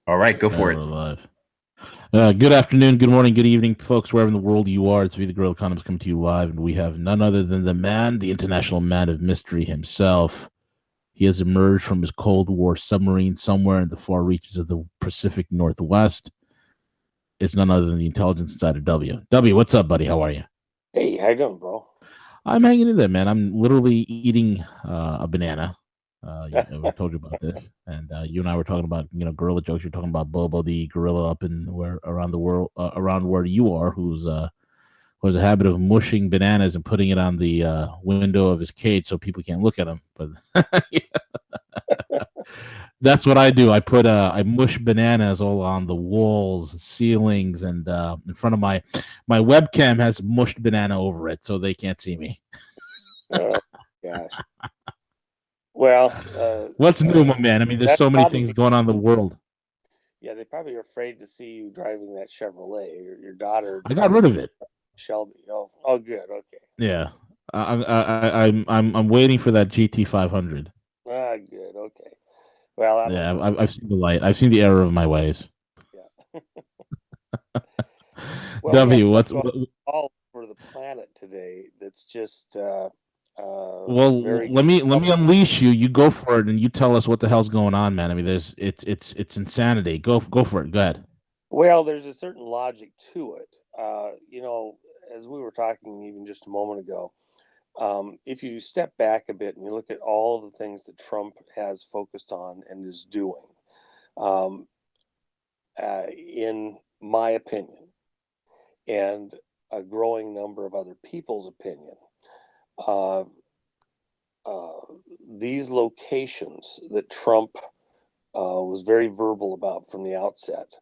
All right, go All right, for we're it. live. Good afternoon, good morning, good evening, folks, wherever in the world you are. It's V the Grill Economist coming to you live, and we have none other than the man, the international man of mystery himself. He has emerged from his Cold War submarine somewhere in the far reaches of the Pacific Northwest. It's none other than the intelligence insider W. W, what's up, buddy? How are you? Hey, how you doing, bro? I'm hanging in there, man. I'm literally eating a banana. I've told you about this, and you and I were talking about gorilla jokes. You're talking about Bobo, the gorilla up in where around the world, around where you are, who has a habit of mushing bananas and putting it on the window of his cage so people can't look at him. But that's what I do. I mush bananas all on the walls, ceilings, and in front of my webcam has mushed banana over it so they can't see me. Oh gosh. Well, What's new, my man? I mean, there's that's so many probably things going on in the world. yeah. They probably are afraid to see you driving that Chevrolet. Your daughter I got drives rid of it. Shelby. Oh, good. Okay. Yeah, I'm waiting for that GT 500. Good. Okay. Well, that'll Yeah, I've seen the light. I've seen the error of my ways. yeah. Well, we got W, stuff what's going what, all over the planet today. That's just well? very Let me troubling. unleash you. You go for it, and you tell us what the hell's going on, man. I mean, it's insanity. Go for it. Go ahead. Well, there's a certain logic to it. As we were talking even just a moment ago. If you step back a bit and you look at all of the things that Trump has focused on and is doing, um, in my opinion, and a growing number of other people's opinion, uh, uh, these locations that Trump was very verbal about from the outset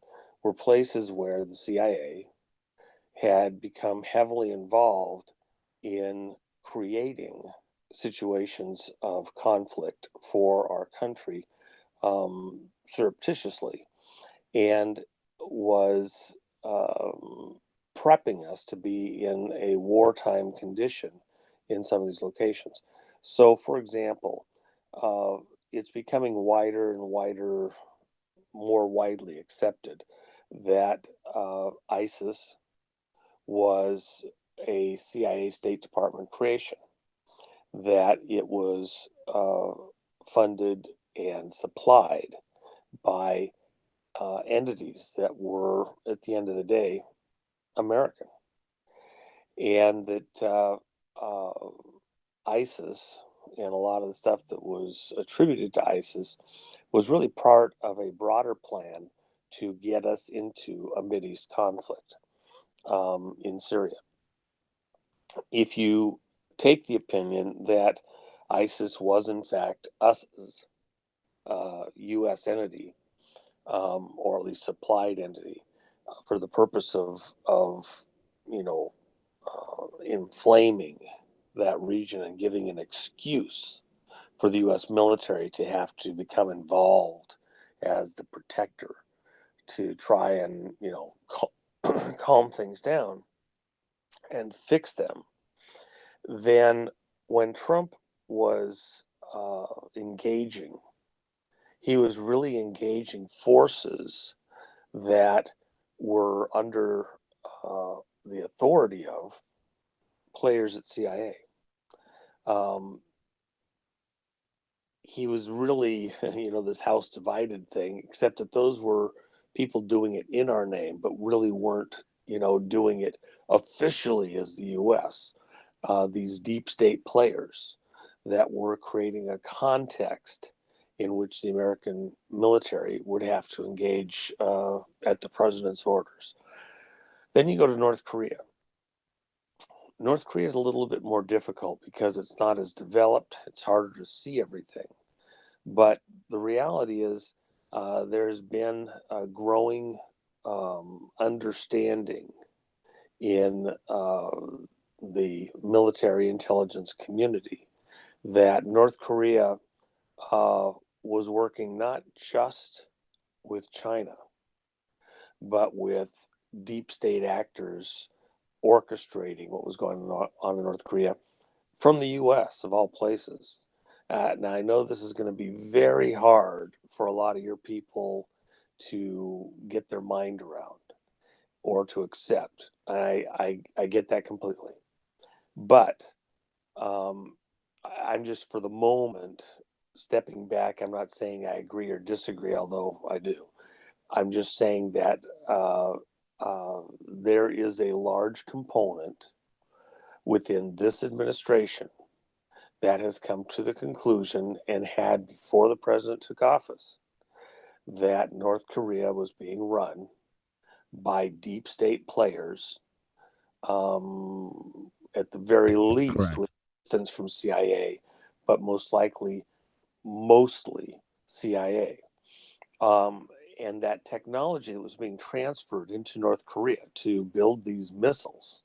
were places where the CIA had become heavily involved in creating situations of conflict for our country, surreptitiously, and was prepping us to be in a wartime condition in some of these locations. So, for example, uh, it's becoming wider and wider, more widely accepted that ISIS was a CIA State Department creation, that it was funded and supplied by entities that were, at the end of the day, American, and that ISIS and a lot of the stuff that was attributed to ISIS was really part of a broader plan to get us into a Mideast conflict in Syria. If you take the opinion that ISIS was in fact US's U.S. entity, or at least supplied entity, for the purpose of you know inflaming that region and giving an excuse for the U.S. military to have to become involved as the protector to try and calm things down and fix them, then when Trump was engaging, he was really engaging forces that were under the authority of players at CIA. Um, he was really, this house divided thing, except that those were people doing it in our name, but really weren't, doing it officially as the U.S. These deep state players that were creating a context in which the American military would have to engage at the president's orders. Then you go to North Korea. North Korea is a little bit more difficult because it's not as developed. It's harder to see everything. But the reality is, there has been a growing understanding in the military intelligence community that North Korea was working not just with China, but with deep state actors orchestrating what was going on in North Korea from the U.S., of all places. Now, I know this is going to be very hard for a lot of your people to get their mind around or to accept. I get that completely. But I'm just, for the moment, stepping back. I'm not saying I agree or disagree, although I do. I'm just saying that there is a large component within this administration that has come to the conclusion, and had before the president took office, that North Korea was being run by deep state players, at the very least with Correct. assistance from CIA, but most likely mostly CIA. And that technology that was being transferred into North Korea to build these missiles.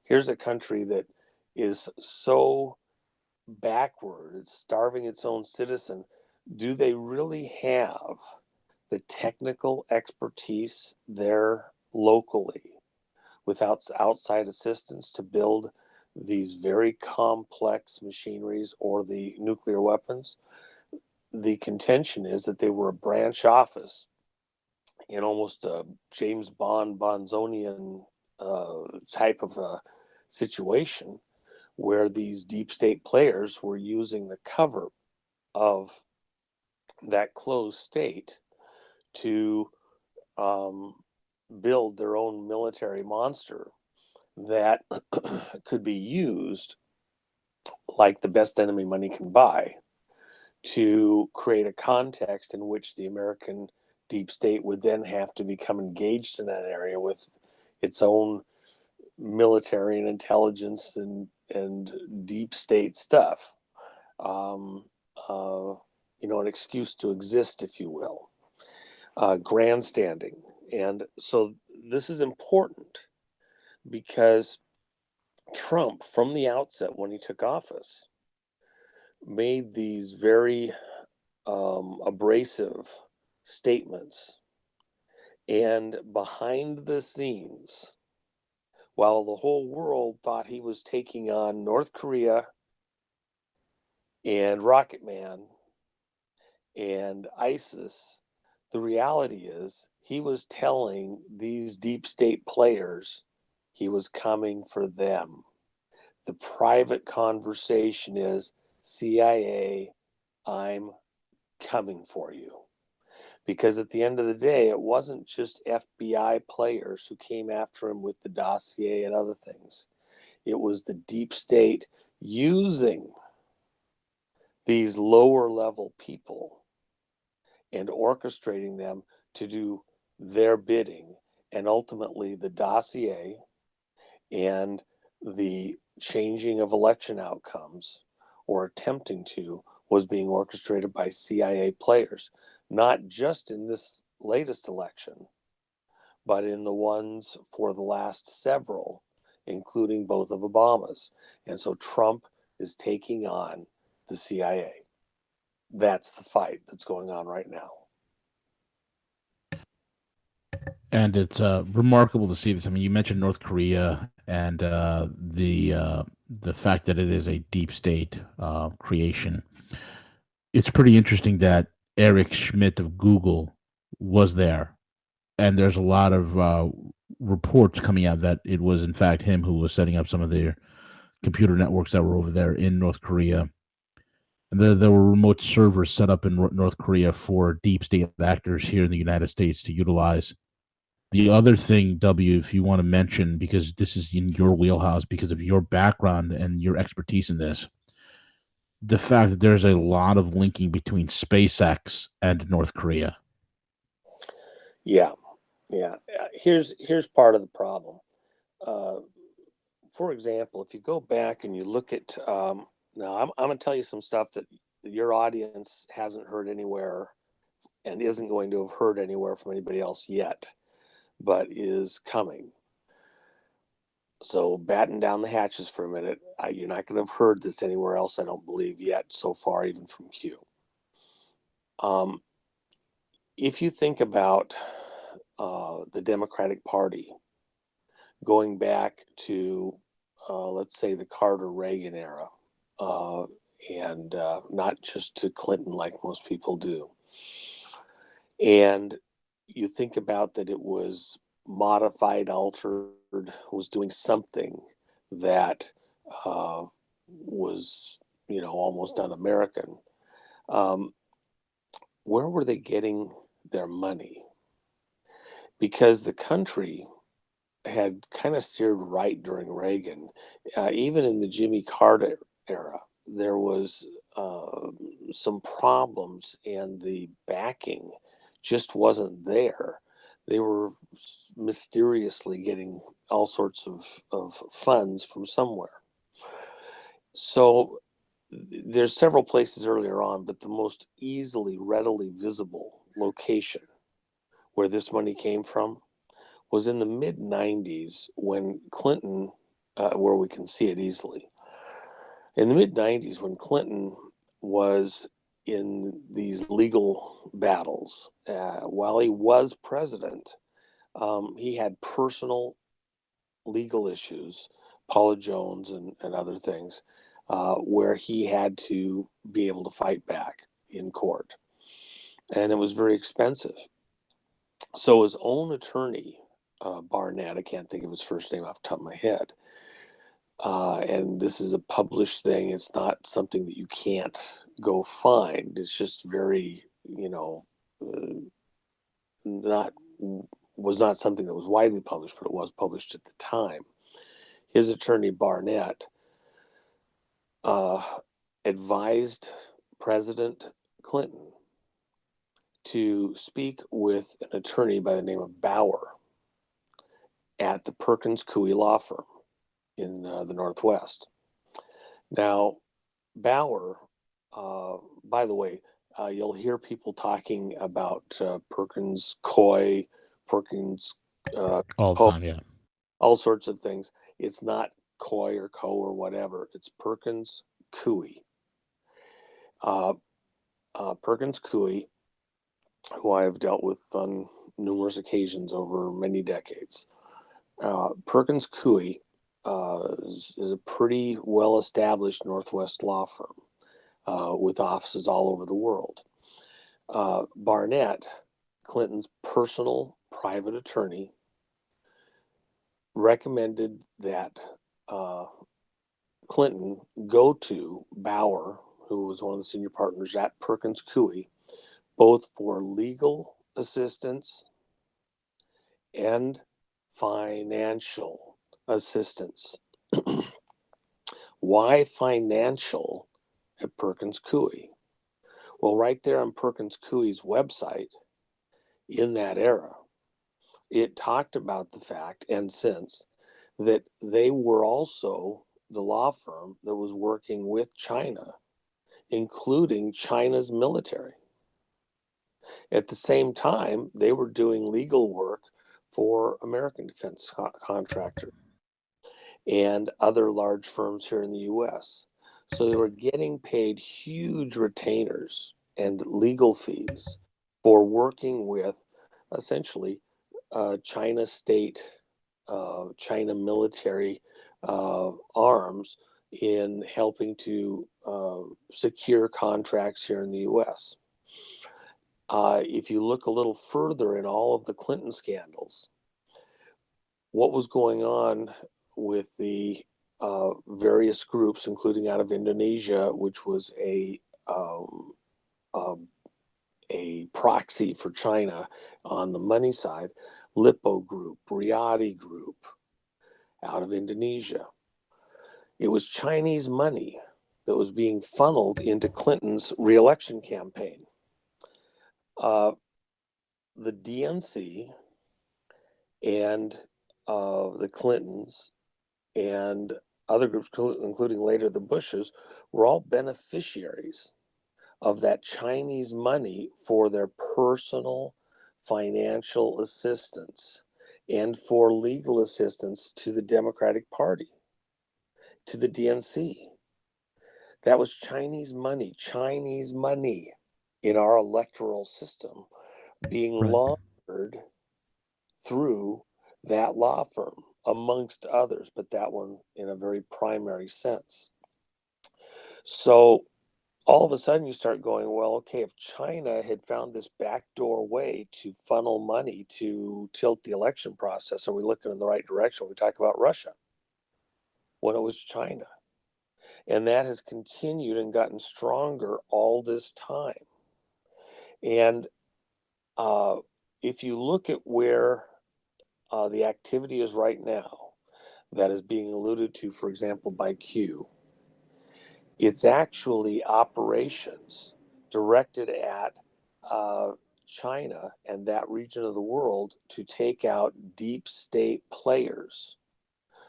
Here's a country that is so backward, it's starving its own citizen. Do they really have the technical expertise there locally without outside assistance to build these very complex machineries or the nuclear weapons? The contention is that they were a branch office in almost a James Bonzonian type of a situation, where these deep state players were using the cover of that closed state to um, build their own military monster that could be used like the best enemy money can buy to create a context in which the American deep state would then have to become engaged in that area with its own military and intelligence and deep state stuff. Um, uh, an excuse to exist, if you will, grandstanding. And so this is important because Trump, from the outset, when he took office, made these very abrasive statements. And behind the scenes, while the whole world thought he was taking on North Korea and Rocket Man and ISIS, the reality is he was telling these deep state players he was coming for them. The private conversation is, CIA, I'm coming for you. Because at the end of the day, it wasn't just FBI players who came after him with the dossier and other things. It was the deep state using these lower level people and orchestrating them to do their bidding. And ultimately, the dossier and the changing of election outcomes, or attempting to, was being orchestrated by CIA players, not just in this latest election, but in the ones for the last several, including both of Obama's. And so Trump is taking on the CIA. That's the fight that's going on right now. And it's remarkable to see this. I mean, you mentioned North Korea and the fact that it is a deep state creation. It's pretty interesting that Eric Schmidt of Google was there, and there's a lot of reports coming out that it was in fact him who was setting up some of their computer networks that were over there in North Korea. And there were remote servers set up in North Korea for deep state actors here in the United States to utilize. The other thing, W, if you want to mention, because this is in your wheelhouse because of your background and your expertise in this, the fact that there's a lot of linking between SpaceX and North Korea. Yeah, yeah. Here's part of the problem. Uh, for example, if you go back and you look at, now I'm going to tell you some stuff that your audience hasn't heard anywhere and isn't going to have heard anywhere from anybody else yet, but is coming. So batten down the hatches for a minute. You're not going to have heard this anywhere else, I don't believe, yet so far, even from Q. Um, if you think about the Democratic Party going back to, let's say, the Carter Reagan era, uh, and not just to Clinton like most people do. And you think about that it was modified, altered, was doing something that was, almost un-American. Um, where were they getting their money? Because the country had kind of steered right during Reagan. Even in the Jimmy Carter era, there was some problems, and the backing just wasn't there. They were mysteriously getting all sorts of funds from somewhere. So there's several places earlier on, but the most easily, readily visible location where this money came from was in the mid 90s when Clinton, where we can see it easily. In the mid 90s, when Clinton was in these legal battles, while he was president, he had personal legal issues, Paula Jones and other things, where he had to be able to fight back in court. And it was very expensive. So his own attorney, Barnett, I can't think of his first name off the top of my head, and this is a published thing. It's not something that you can't go find. It's just very, not was not something that was widely published, but it was published at the time. His attorney Barnett advised President Clinton to speak with an attorney by the name of Bauer at the Perkins Coie law firm in the Northwest. Now, Bauer, by the way, you'll hear people talking about Perkins Coie, Perkins All the Co, time, yeah. all sorts of things. It's not Coy or Co or whatever. It's Perkins Coie. Perkins Coie, who I have dealt with on numerous occasions over many decades. Perkins Coie is a pretty well-established Northwest law firm with offices all over the world. Barnett, Clinton's personal private attorney, recommended that Clinton go to Bauer, who was one of the senior partners at Perkins Coie, both for legal assistance and financial assistance. Why financial at Perkins Coie? Well, right there on Perkins Coie's website in that era, it talked about the fact, and since, that they were also the law firm that was working with China, including China's military. At the same time, they were doing legal work for American defense contractors and other large firms here in the US. So they were getting paid huge retainers and legal fees for working with essentially China state, China military arms in helping to secure contracts here in the US. If you look a little further in all of the Clinton scandals, what was going on with the various groups, including out of Indonesia, which was um, a proxy for China on the money side, Lippo Group, Riyadi Group, out of Indonesia. It was Chinese money that was being funneled into Clinton's reelection campaign. The DNC and the Clintons and other groups, including later the Bushes, were all beneficiaries of that Chinese money for their personal financial assistance and for legal assistance to the Democratic Party, to the DNC. That was Chinese money in our electoral system being Right. laundered through that law firm, amongst others, but that one in a very primary sense. So all of a sudden you start going, well, okay, if China had found this backdoor way to funnel money to tilt the election process, are we looking in the right direction when we talk about Russia? When it was China. And that has continued and gotten stronger all this time. And uh, if you look at where the activity is right now, that is being alluded to, for example, by Q, it's actually operations directed at China and that region of the world to take out deep state players,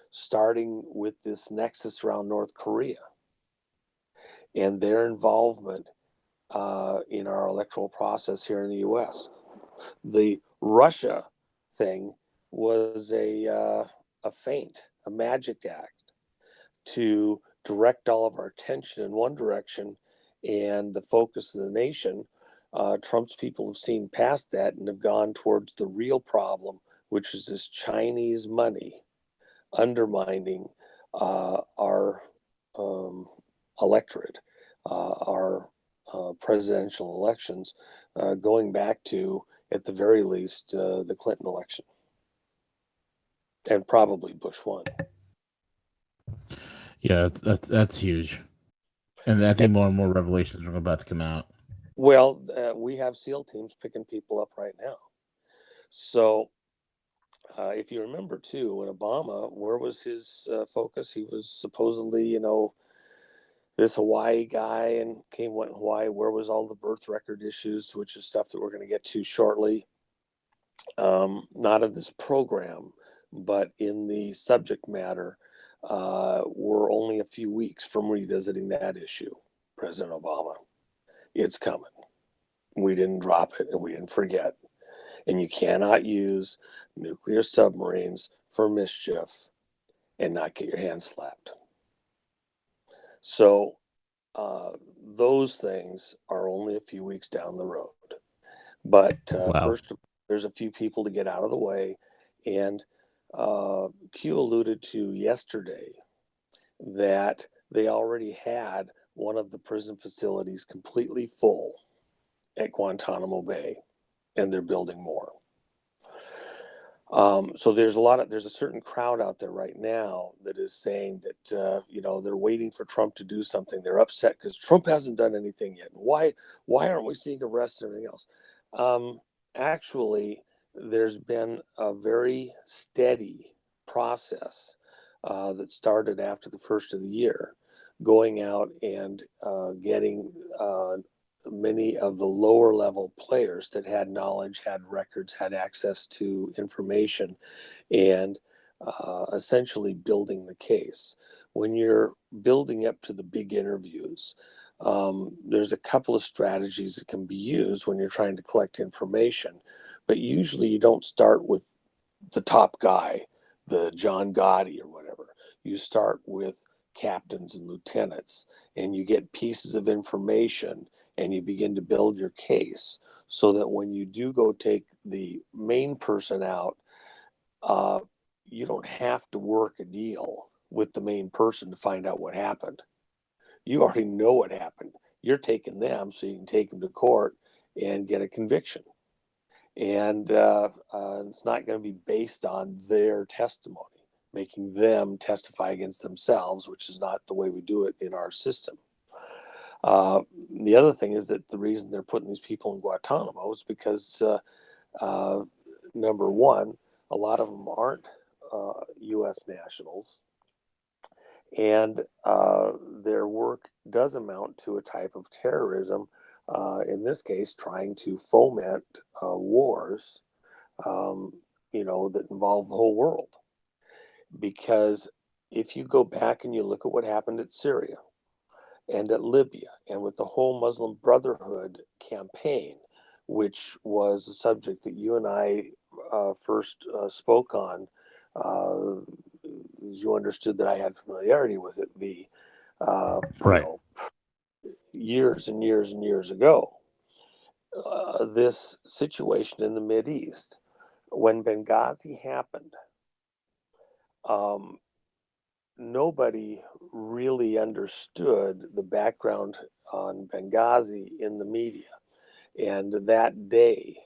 starting with this nexus around North Korea and their involvement in our electoral process here in the U.S. The Russia thing was a feint, a magic act to direct all of our attention in one direction and the focus of the nation. Trump's people have seen past that and have gone towards the real problem, which is this Chinese money undermining our electorate, our presidential elections, going back to, at the very least, the Clinton election, and probably Bush 1. Yeah, that's huge. And I think more and more revelations are about to come out. Well, we have SEAL teams picking people up right now. So if you remember, too, when Obama, where was his focus? He was supposedly, this Hawaii guy and went in Hawaii. Where was all the birth record issues, which is stuff that we're going to get to shortly? Not in this program, but in the subject matter. We're only a few weeks from revisiting that issue, President Obama. It's coming. We didn't drop it and we didn't forget. And you cannot use nuclear submarines for mischief and not get your hand slapped. So those things are only a few weeks down the road. But Wow. first, there's a few people to get out of the way. And Q alluded to yesterday that they already had one of the prison facilities completely full at Guantanamo Bay, and they're building more. So there's a certain crowd out there right now that is saying that they're waiting for Trump to do something. They're upset because Trump hasn't done anything yet. Why aren't we seeing arrests and everything else? Actually, there's been a very steady process that started after the first of the year, going out and getting many of the lower level players that had knowledge, had records, had access to information, and essentially building the case. When you're building up to the big interviews, there's a couple of strategies that can be used when you're trying to collect information, but usually you don't start with the top guy, the John Gotti or whatever. You start with captains and lieutenants, and you get pieces of information and you begin to build your case so that when you do go take the main person out, you don't have to work a deal with the main person to find out what happened. You already know what happened. You're taking them so you can take them to court and get a conviction. And it's not going to be based on their testimony, making them testify against themselves, which is not the way we do it in our system. The other thing is that the reason they're putting these people in Guantanamo is because, number one, a lot of them aren't U.S. nationals, and their work does amount to a type of terrorism, in this case, trying to foment wars, that involve the whole world. Because if you go back and you look at what happened at Syria, and at Libya, and with the whole Muslim Brotherhood campaign, which was a subject that you and I first spoke on, as you understood that I had familiarity with it, Right. Years and years and years ago. This situation in the Mideast, when Benghazi happened, nobody really understood the background on Benghazi in the media. And that day,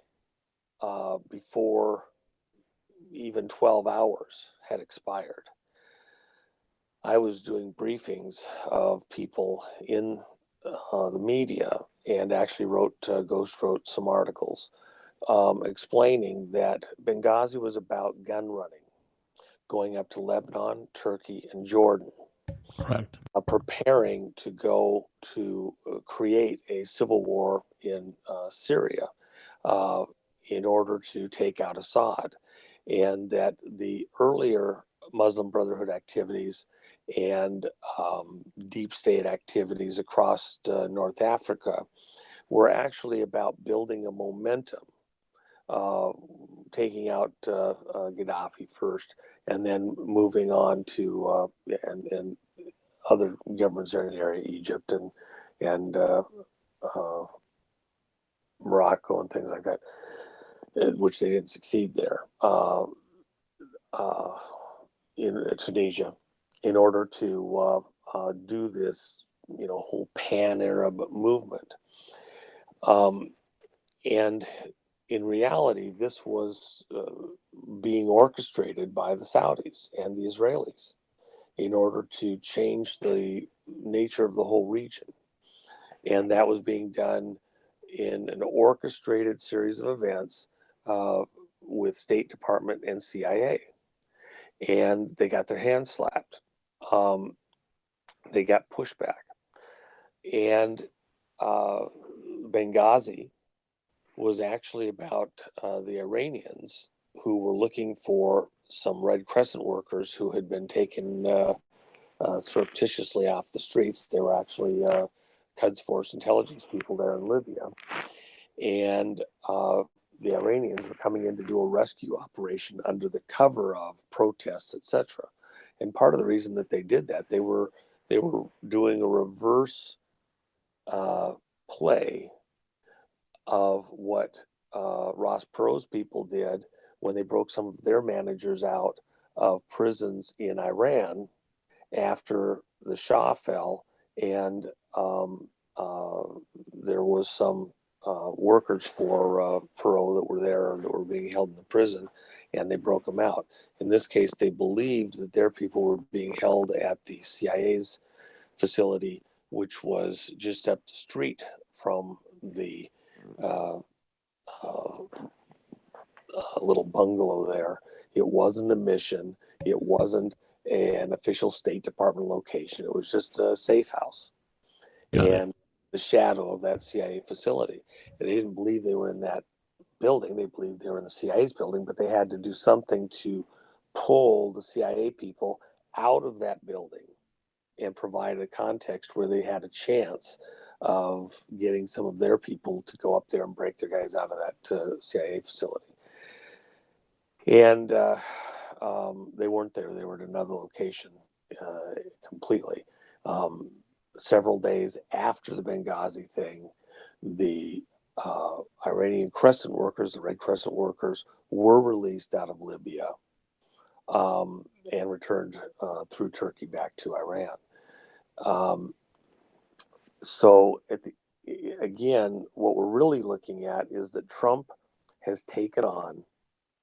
before even 12 hours had expired, I was doing briefings of people in the media and actually ghost wrote some articles explaining that Benghazi was about gun running, going up to Lebanon, Turkey, and Jordan, Correct. preparing to go to create a civil war in Syria uh, in order to take out Assad. And that the earlier Muslim Brotherhood activities and deep state activities across North Africa were actually about building a momentum, uh, taking out Gaddafi first, and then moving on to and other governments in the area, Egypt and uh, Morocco and things like that, which they didn't succeed there. Uh, in Tunisia, in order to do this, whole pan-Arab movement. Um, and in reality, this was being orchestrated by the Saudis and the Israelis in order to change the nature of the whole region. And that was being done in an orchestrated series of events uh, with State Department and CIA. And they got their hands slapped. Um, they got pushback. And uh, Benghazi was actually about the Iranians who were looking for some Red Crescent workers who had been taken surreptitiously off the streets. They were actually Quds Force intelligence people there in Libya. And the Iranians were coming in to do a rescue operation under the cover of protests, etc. And part of the reason that they did that, they were doing a reverse uh, play of what Ross Perot's people did when they broke some of their managers out of prisons in Iran after the Shah fell, and uh, there was some workers for Perot that were there and that were being held in the prison, and they broke them out. In this case, they believed that their people were being held at the CIA's facility, which was just up the street from the uh, uh, little bungalow there. It wasn't a mission. It wasn't an official State Department location. It was just a safe house Got it. and the shadow of that CIA facility. And they didn't believe they were in that building. They believed they were in the CIA's building, but they had to do something to pull the CIA people out of that building and provide a context where they had a chance of getting some of their people to go up there and break their guys out of that CIA facility. And they weren't there. They were at another location completely. Um, Several days after the Benghazi thing, the Iranian Crescent workers, the Red Crescent workers, were released out of Libya and returned through Turkey back to Iran. Um, so, again, what we're really looking at is that Trump has taken on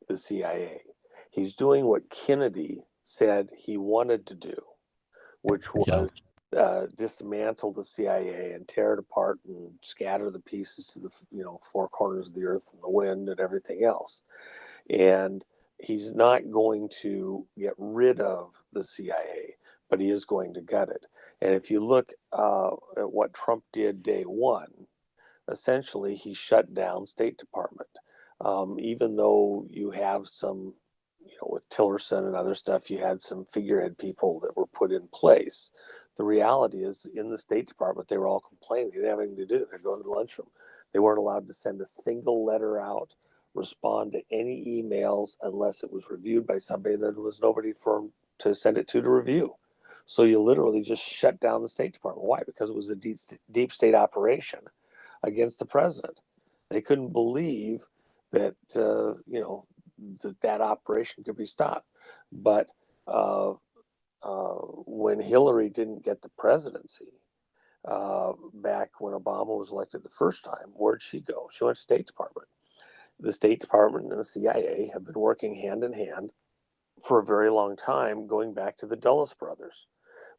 the CIA. He's doing what Kennedy said he wanted to do, which Yeah. was dismantle the CIA and tear it apart and scatter the pieces to the four corners of the earth and the wind and everything else. And he's not going to get rid of the CIA, but he is going to gut it. And if you look at what Trump did day one, essentially he shut down State Department. Even though you have some, with Tillerson and other stuff, you had some figurehead people that were put in place. The reality is, in the State Department, they were all complaining. They didn't have anything to do. They're going to the lunchroom. They weren't allowed to send a single letter out, respond to any emails unless it was reviewed by somebody that was nobody for them to send it to review. So you literally just shut down the State Department. Why? Because it was a deep state operation against the president. They couldn't believe that that operation could be stopped. But when Hillary didn't get the presidency, back when Obama was elected the first time, where'd she go? She went to State Department. The State Department and the CIA have been working hand in hand for a very long time, going back to the Dulles brothers,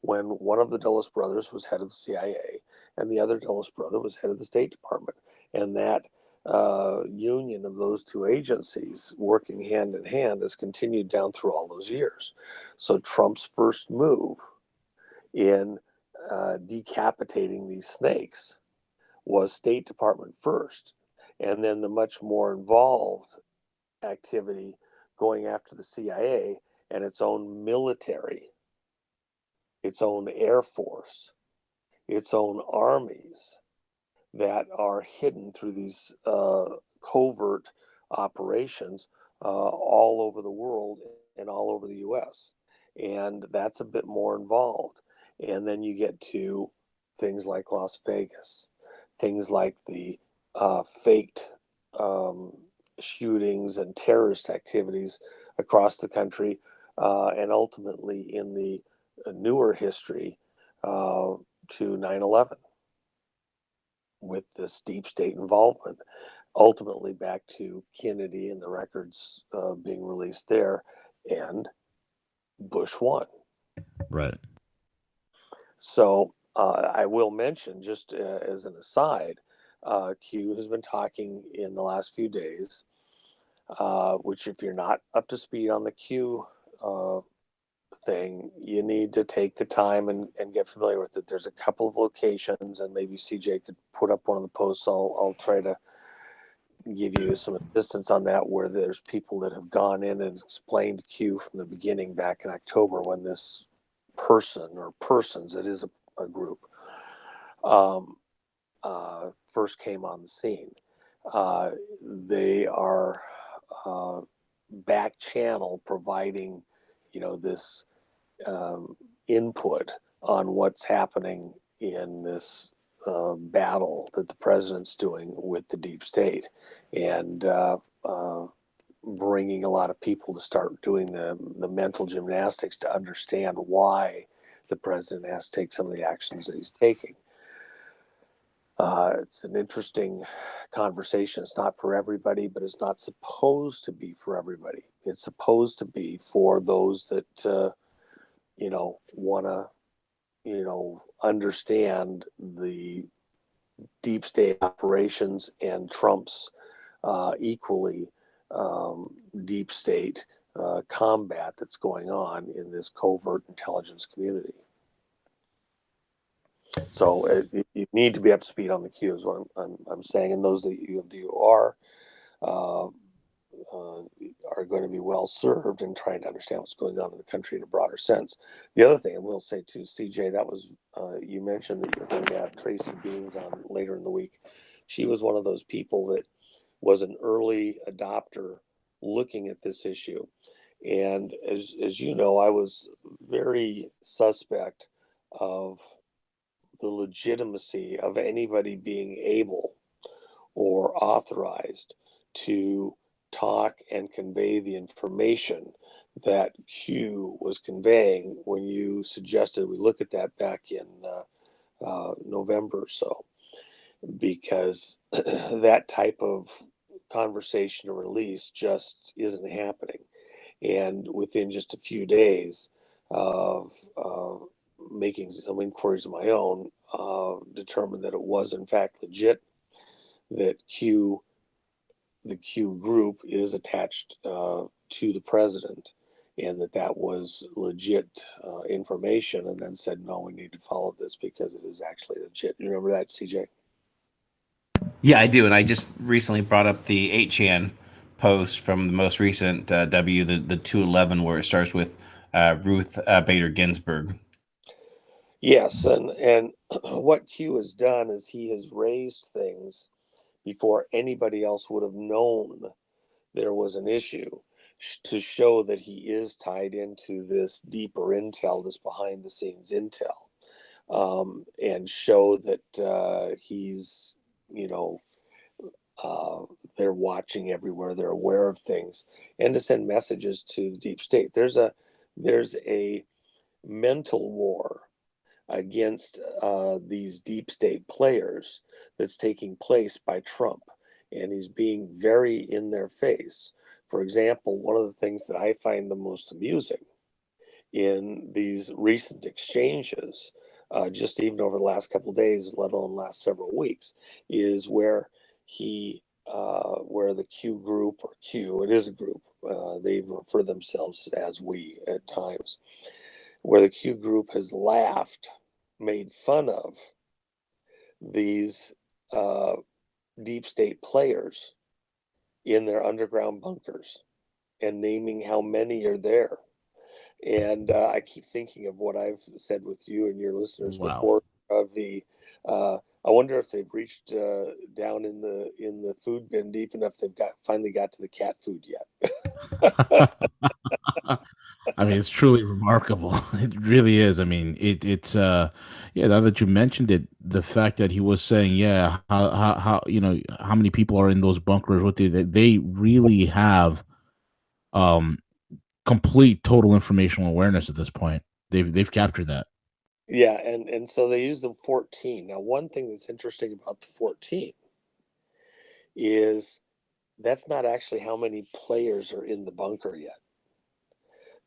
when one of the Dulles brothers was head of the CIA and the other Dulles brother was head of the State Department. And that union of those two agencies working hand in hand has continued down through all those years. So Trump's first move in decapitating these snakes was State Department first, and then the much more involved activity going after the CIA and its own military, its own Air Force, its own armies that are hidden through these covert operations all over the world and all over the US. And that's a bit more involved. And then you get to things like Las Vegas, things like the faked shootings and terrorist activities across the country, and ultimately in the newer history to 9/11 with this deep state involvement, ultimately back to Kennedy and the records being released there, and Bush won. Right. So I will mention, just as an aside, Q has been talking in the last few days, which if you're not up to speed on the Q thing, you need to take the time and get familiar with it. There's a couple of locations, and maybe CJ could put up one of the posts. I'll try to give you some assistance on that, where there's people that have gone in and explained Q from the beginning back in October when this person, or persons, it is a group, first came on the scene. They are back channel providing, this input on what's happening in this battle that the president's doing with the deep state, and bringing a lot of people to start doing the mental gymnastics to understand why the president has to take some of the actions that he's taking. It's an interesting conversation. It's not for everybody, but it's not supposed to be for everybody. It's supposed to be for those that, want to, understand the deep state operations and Trump's equally deep state combat that's going on in this covert intelligence community. So you need to be up to speed on the Q, is what I'm saying, and those that you are going to be well served in trying to understand what's going on in the country in a broader sense. The other thing I will say too, CJ, that was you mentioned that you're going to have Tracy Beans on later in the week. She was one of those people that was an early adopter looking at this issue, and as you know, I was very suspect of the legitimacy of anybody being able or authorized to talk and convey the information that Q was conveying when you suggested we look at that back in November or so, because that type of conversation or release just isn't happening. And within just a few days of making some inquiries of my own, determined that it was in fact legit, that the Q group is attached to the president, and that was legit information, and then said, no, we need to follow this because it is actually legit. You remember that, CJ? Yeah, I do, and I just recently brought up the 8chan post from the most recent W, the 211, where it starts with Ruth Bader Ginsburg. Yes, and what Q has done is he has raised things before anybody else would have known there was an issue, to show that he is tied into this deeper intel, this behind the scenes intel, and show that he's, they're watching everywhere, they're aware of things, and to send messages to the deep state. There's a mental war against these deep state players that's taking place by Trump. And he's being very in their face. For example, one of the things that I find the most amusing in these recent exchanges, just even over the last couple of days, let alone last several weeks, is where where the Q group, or Q, it is a group, they refer themselves as we at times, where the Q group has laughed, made fun of these uh, deep state players in their underground bunkers and naming how many are there. And I keep thinking of what I've said with you and your listeners Wow. before. I wonder if they've reached down in the food bin deep enough they've finally got to the cat food yet. I mean, it's truly remarkable. It really is. I mean, it's yeah, now that you mentioned it, the fact that he was saying, yeah, how how many people are in those bunkers, what they really have um complete total informational awareness at this point. They've captured that. Yeah, and so they use the 14. Now, one thing that's interesting about the 14 is that's not actually how many players are in the bunker yet.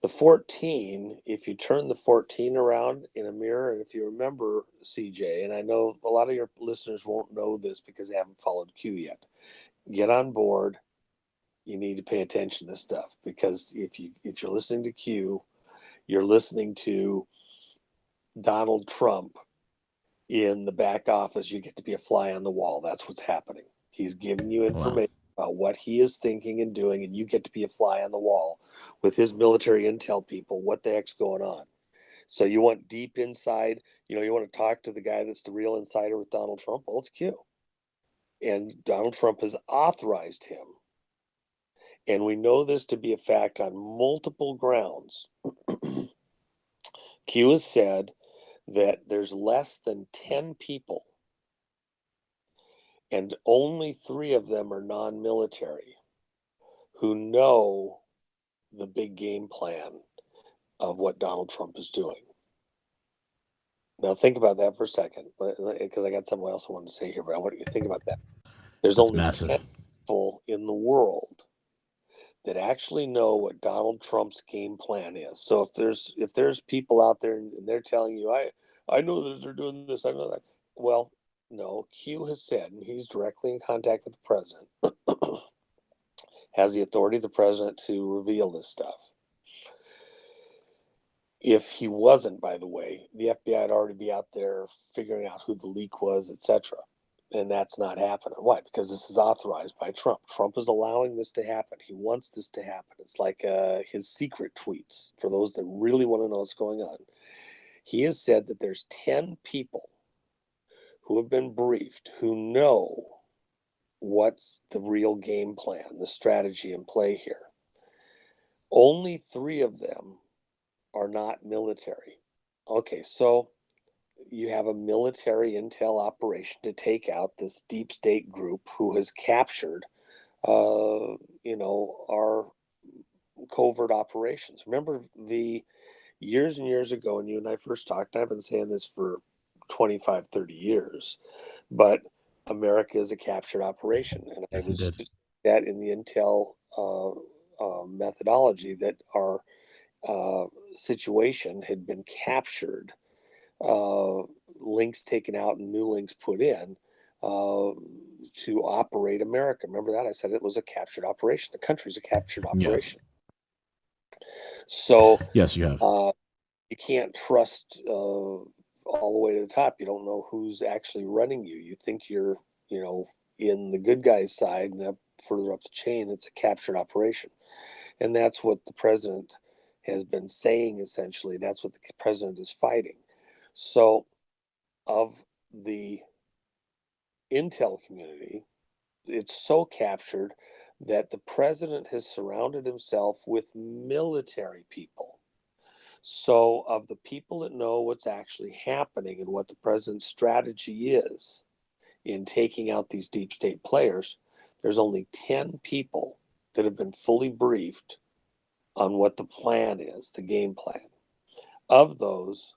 The 14, if you turn the 14 around in a mirror, and if you remember, CJ, and I know a lot of your listeners won't know this because they haven't followed Q yet, get on board. You need to pay attention to stuff, because if you're listening to Q, you're listening to Donald Trump in the back office. You get to be a fly on the wall. That's what's happening. He's giving you Wow. information about what he is thinking and doing, and you get to be a fly on the wall with his military intel people. What the heck's going on? So you want deep inside, you want to talk to the guy that's the real insider with Donald Trump? Well, it's Q. And Donald Trump has authorized him. And we know this to be a fact on multiple grounds. Q has said that there's less than 10 people, and only 3 of them are non-military, who know the big game plan of what Donald Trump is doing. Now think about that for a second, because I got something else I wanted to say here, but I want you to think about that. There's That's only 10 massive. people in the world that actually know what Donald Trump's game plan is. So if there's people out there and they're telling you, I know that they're doing this, I know that. Well, no, Q has said, and he's directly in contact with the president, has the authority of the president to reveal this stuff. If he wasn't, by the way, the FBI would already be out there figuring out who the leak was, etc. And that's not happening. Why? Because this is authorized by Trump. Trump is allowing this to happen. He wants this to happen. It's like his secret tweets for those that really want to know what's going on. He has said that there's 10 people who have been briefed who know what's the real game plan, the strategy in play here. Only 3 of them are not military. Okay, so you have a military intel operation to take out this deep state group who has captured, our covert operations. Remember the years and years ago, and you and I first talked, I've been saying this for 25, 30 years, but America is a captured operation. And I Yes, you was did. that in the intel methodology that our situation had been captured, uh, links taken out and new links put in to operate America. Remember that? I said it was a captured operation. The country's a captured Yes. operation. So Yes, you have. you can't trust all the way to the top. You don't know who's actually running you. You think you're, in the good guy's side, and up further up the chain, it's a captured operation. And that's what the president has been saying, essentially. That's what the president is fighting. So, of the intel community, it's so captured that the president has surrounded himself with military people. So, of the people that know what's actually happening and what the president's strategy is in taking out these deep state players, there's only 10 people that have been fully briefed on what the plan is, the game plan. Of those,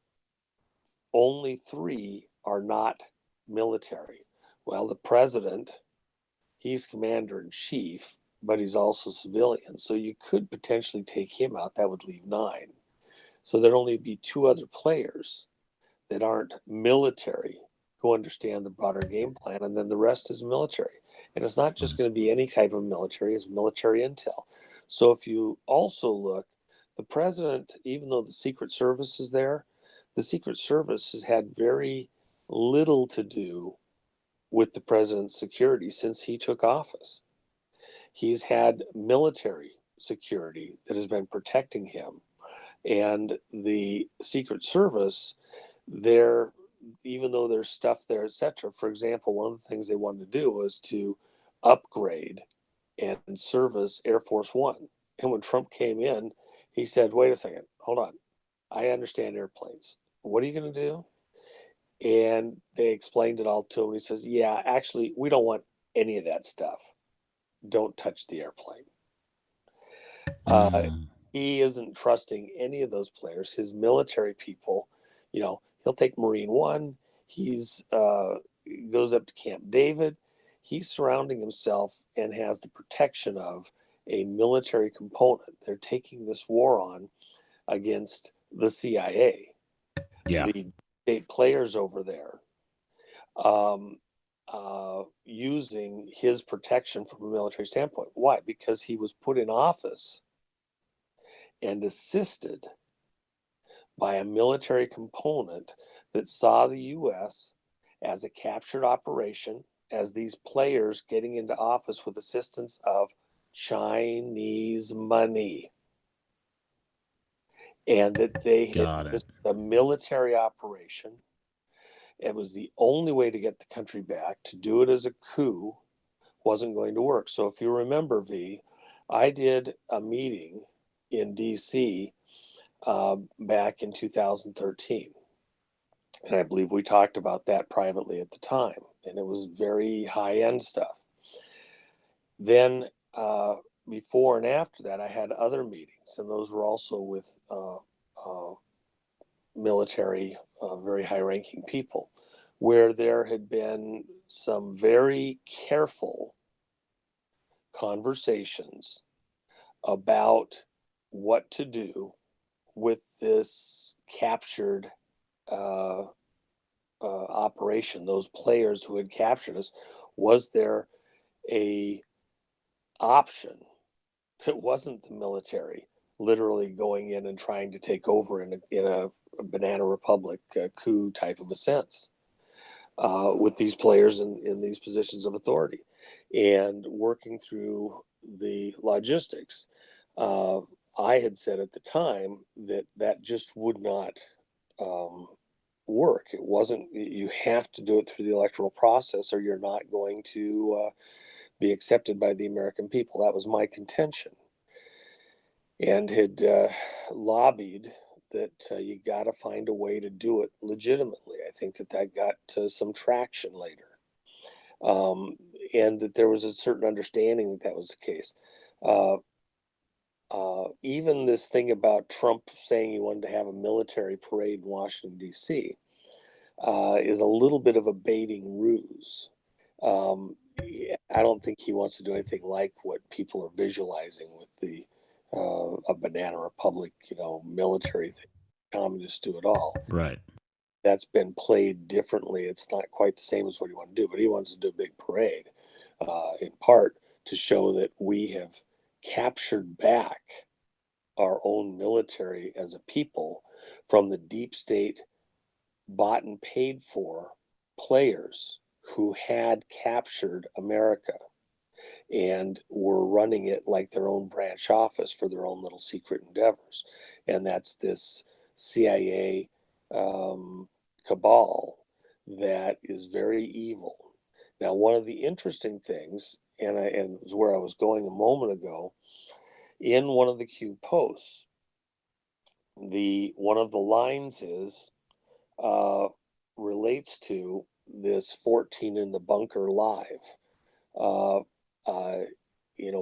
only 3 are not military. Well, the president, he's commander in chief, but he's also civilian. So you could potentially take him out. That would leave 9. So there'd only be 2 other players that aren't military who understand the broader game plan, and then the rest is military. And it's not just going to be any type of military, it's military intel. So if you also look, the president, even though the Secret Service is there, the Secret Service has had very little to do with the president's security since he took office. He's had military security that has been protecting him. And the Secret Service, they're, even though there's stuff there, etc. For example, one of the things they wanted to do was to upgrade and service Air Force One. And when Trump came in, he said, wait a second, hold on. I understand airplanes. What are you going to do? And they explained it all to him. He says, yeah, actually, we don't want any of that stuff. Don't touch the airplane. He isn't trusting any of those players. His military people, he'll take Marine One. He's goes up to Camp David. He's surrounding himself and has the protection of a military component. They're taking this war on against the CIA. Yeah. The state players over there, using his protection from a military standpoint. Why? Because he was put in office and assisted by a military component that saw the U.S. as a captured operation, as these players getting into office with assistance of Chinese money. And that they had this a military operation. It was the only way to get the country back. To do it as a coup wasn't going to work. So if you remember, V, I did a meeting in D.C. Back in 2013. And I believe we talked about that privately at the time. And it was very high-end stuff. Then before and after that, I had other meetings. And those were also with military, very high-ranking people, where there had been some very careful conversations about what to do with this captured operation, those players who had captured us. Was there a option that wasn't the military literally going in and trying to take over in a banana republic coup type of a sense, with these players in these positions of authority and working through the logistics? I had said at the time that just would not work. It wasn't. You have to do it through the electoral process, or you're not going to be accepted by the American people. That was my contention, and had lobbied that you got to find a way to do it legitimately. I think that got some traction later, and that there was a certain understanding that was the case. Even this thing about Trump saying he wanted to have a military parade in Washington, D.C., is a little bit of a baiting ruse. I don't think he wants to do anything like what people are visualizing with the a banana republic, military thing. Communists do it all. Right. That's been played differently. It's not quite the same as what he wanted to do, but he wants to do a big parade, in part to show that we have captured back our own military as a people from the deep state bought and paid for players who had captured America and were running it like their own branch office for their own little secret endeavors. And that's this CIA cabal that is very evil. Now, one of the interesting things, and it was where I was going a moment ago, in one of the Q posts, one of the lines is relates to this 14 in the bunker live.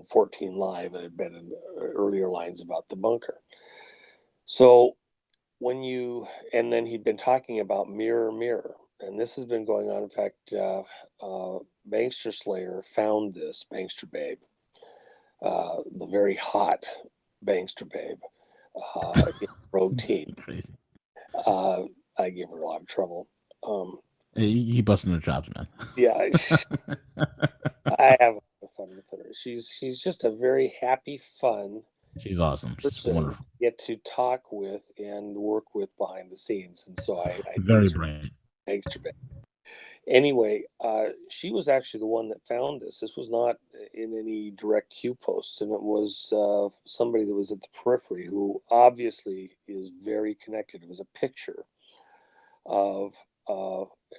14 live, and had been in earlier lines about the bunker. So and then he'd been talking about mirror, mirror, and this has been going on. In fact, Bankster Slayer found this Bankster Babe, the very hot Bankster Babe, in Rogue Teen. Crazy. I give her a lot of trouble. You busting her chops, man. Yeah, I have a lot of fun with her. She's just a very happy, fun She's awesome. She's person wonderful. to get to talk with and work with behind the scenes, and so I Very tease her bright. Bankster Babe. Anyway, she was actually the one that found this. This was not in any direct Q posts, and it was somebody that was at the periphery who obviously is very connected. It was a picture of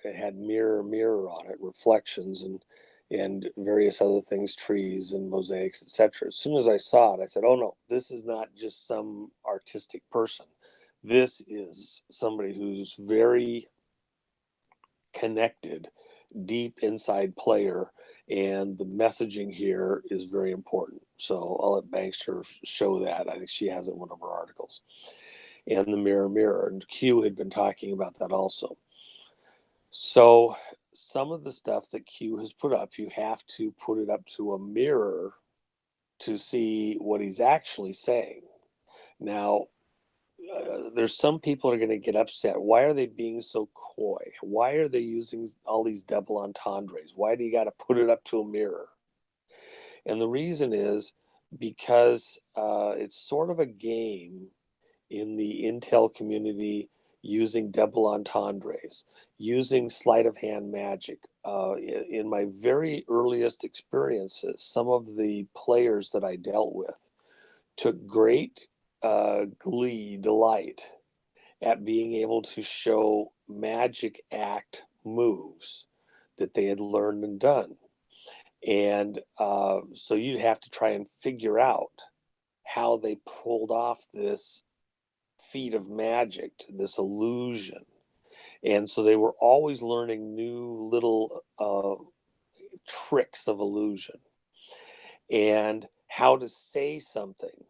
it had mirror, mirror on it, reflections and various other things, trees and mosaics, etc. As soon as I saw it, I said, "Oh no, this is not just some artistic person. This is somebody who's very connected, deep inside player, and the messaging here is very important." So I'll let Bankster show that. I think she has it in one of her articles. And the mirror, mirror, and Q had been talking about that also. So some of the stuff that Q has put up, you have to put it up to a mirror to see what he's actually saying. Now, there's some people are going to get upset. Why are they being so coy? Why are they using all these double entendres? Why do you got to put it up to a mirror? And the reason is because it's sort of a game in the Intel community using double entendres, using sleight of hand magic. In my very earliest experiences, some of the players that I dealt with took great delight at being able to show magic act moves that they had learned and done. And so you'd have to try and figure out how they pulled off this feat of magic, this illusion. And so they were always learning new little tricks of illusion and how to say something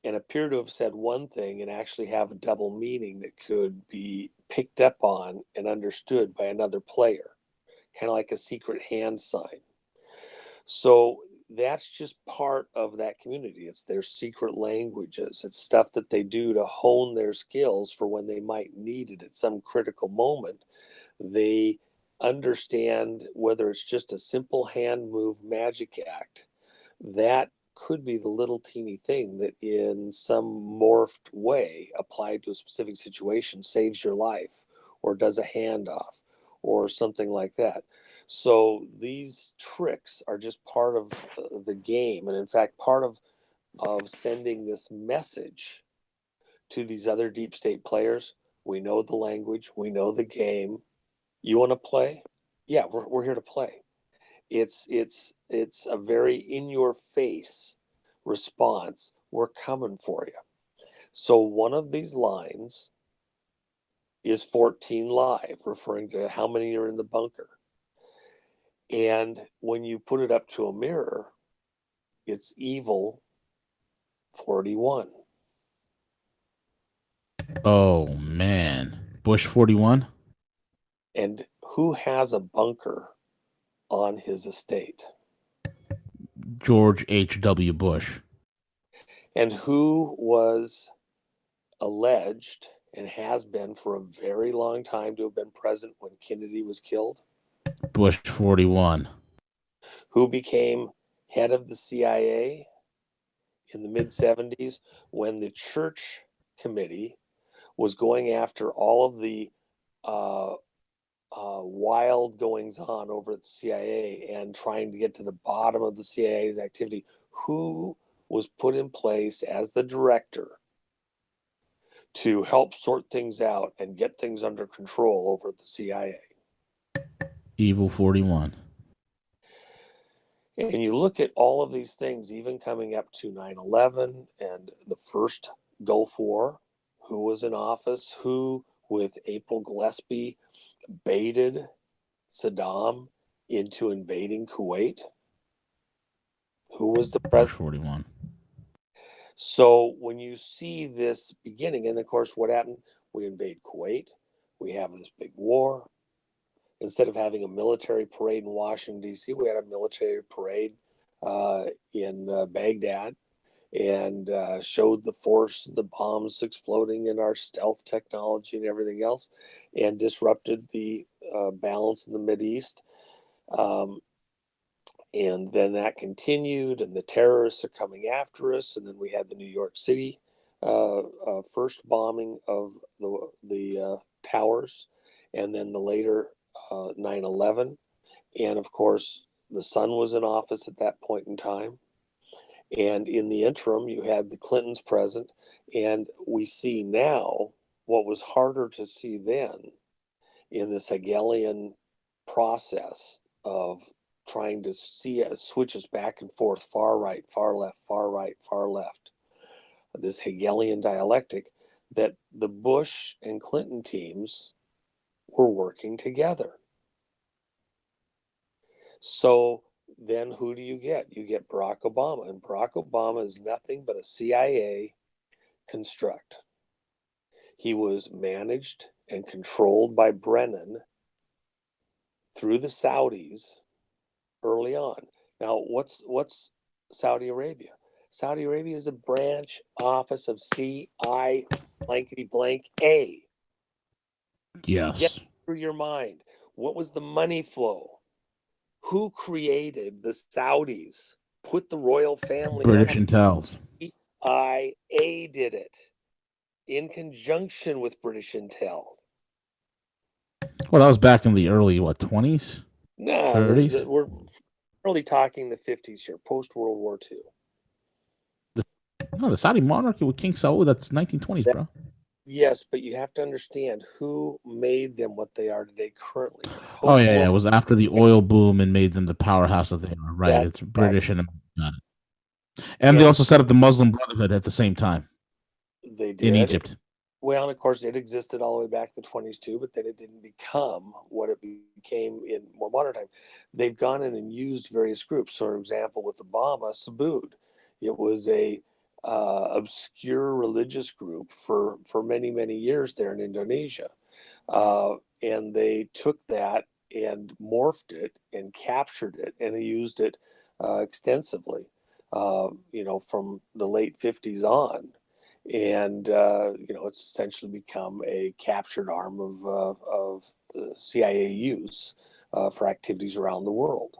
and appear to have said one thing and actually have a double meaning that could be picked up on and understood by another player, kind of like a secret hand sign. So that's just part of that community. It's their secret languages. It's stuff that they do to hone their skills for when they might need it at some critical moment. They understand whether it's just a simple hand move magic act. That could be the little teeny thing that in some morphed way applied to a specific situation saves your life or does a handoff or something like that. So these tricks are just part of the game, and in fact part of sending this message to these other deep state players. We know the language, we know the game. You want to play? Yeah, we're here to play. It's a very in your face response. We're coming for you. So one of these lines is 14 live, referring to how many are in the bunker. And when you put it up to a mirror, it's evil 41. Oh man. Bush 41? And who has a bunker on his estate? George H.W. Bush. And who was alleged and has been for a very long time to have been present when Kennedy was killed? Bush 41. Who became head of the CIA in the mid 70s when the church committee was going after all of the uh, wild goings on over at the CIA and trying to get to the bottom of the CIA's activity? Who was put in place as the director to help sort things out and get things under control over at the CIA? Evil 41. And you look at all of these things, even coming up to 9/11 and the first Gulf War, who was in office, who, with April Gillespie, baited Saddam into invading Kuwait, who was the Bush president. 41. So when you see this beginning, and of course, what happened? We invade Kuwait. We have this big war. Instead of having a military parade in Washington, D.C., we had a military parade in Baghdad, and showed the force, the bombs exploding, and our stealth technology and everything else, and disrupted the balance in the Mideast. Um, and then that continued, and the terrorists are coming after us. And then we had the New York City first bombing of the towers, and then the later 9/11. And of course, the son was in office at that point in time. And in the interim, you had the Clintons present. And we see now what was harder to see then in this Hegelian process of trying to see switch us back and forth, far right, far left, far right, far left. This Hegelian dialectic, that the Bush and Clinton teams were working together. So then who do you get? You get Barack Obama, and Barack Obama is nothing but a CIA construct. He was managed and controlled by Brennan through the Saudis early on. Now, what's Saudi Arabia? Saudi Arabia is a branch office of CI blankety blank A. Yes. Get through your mind. What was the money flow? Who created the Saudis? Put the royal family British on. Intels. CIA did it in conjunction with British Intel. Well, that was back in the early, 20s? No, 30s? we're really talking the 50s here, post World War II. No, the Saudi monarchy with King Saud, that's 1920s, bro. Yes, but you have to understand who made them what they are today currently. Oh, yeah, it was after the oil boom and made them the powerhouse that they are. Right, it's British and got it. And they also set up the Muslim Brotherhood at the same time. They did. In Egypt. Well, and of course, it existed all the way back to the 20s too, but then it didn't become what it became in more modern time. They've gone in and used various groups. For example, with Obama, Subud, it was a obscure religious group for many years there in Indonesia, and they took that and morphed it and captured it and used it extensively, from the late 50s on. And it's essentially become a captured arm of CIA use for activities around the world.